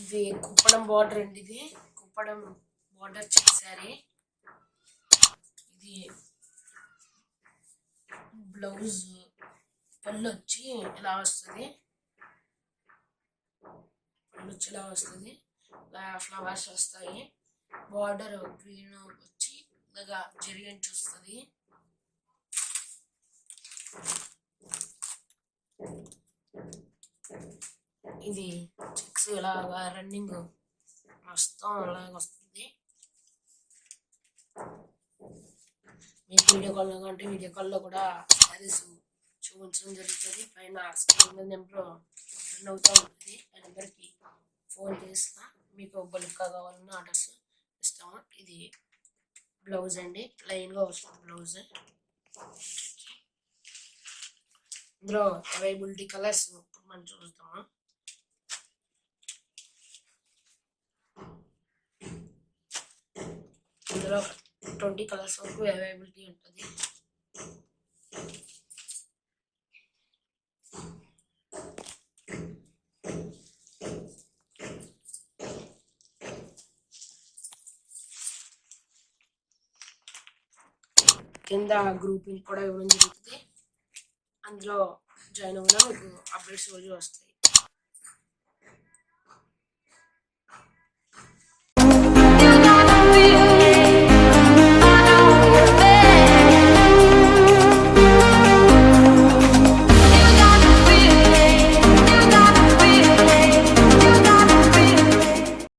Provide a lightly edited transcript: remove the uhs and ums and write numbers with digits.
ఇది కుప్పడం బార్డర్ అండి. ఇది కుప్పడం బార్డర్ చెక్ శారీ. ఇది బ్లౌజ్ పళ్ళు వచ్చి ఇలా వస్తుంది. ఫ్లవర్స్ వస్తాయి. బార్డర్ గ్రీన్ వచ్చి ఇలాగా జరిగించి వస్తుంది. ఇది చెక్స్ ఇలాగా రన్నింగ్ మొత్తం అలాగ వస్తుంది. మీకు వీడియో కాల్లో కంటే వీడియో కాల్లో కూడా శారీస్ చూపించడం జరుగుతుంది. పైన స్క్రీన్ మీద నెంబర్ రన్ అవుతూ ఉంటుంది. ఆ నెంబర్కి ఫోన్ చేస్తా మీకు బల్క్గా కావాలన్న ఆర్డర్స్ ఇస్తాము. ఇది బ్లౌజ్ అండి, ప్లెయిన్గా వస్తుంది బ్లౌజ్. ఇందులో అవైలబిలిటీ కలర్స్ మనం చూస్తాము. ఇందులో 20 కలర్స్ వరకు అవైలబిలిటీ ఉంటుంది. కింద గ్రూపింగ్ కూడా ఇవ్వడం జరుగుతుంది. అందులో జాయిన్ అవ్వడం మీకు అప్డేట్స్ రోజు వస్తాయి.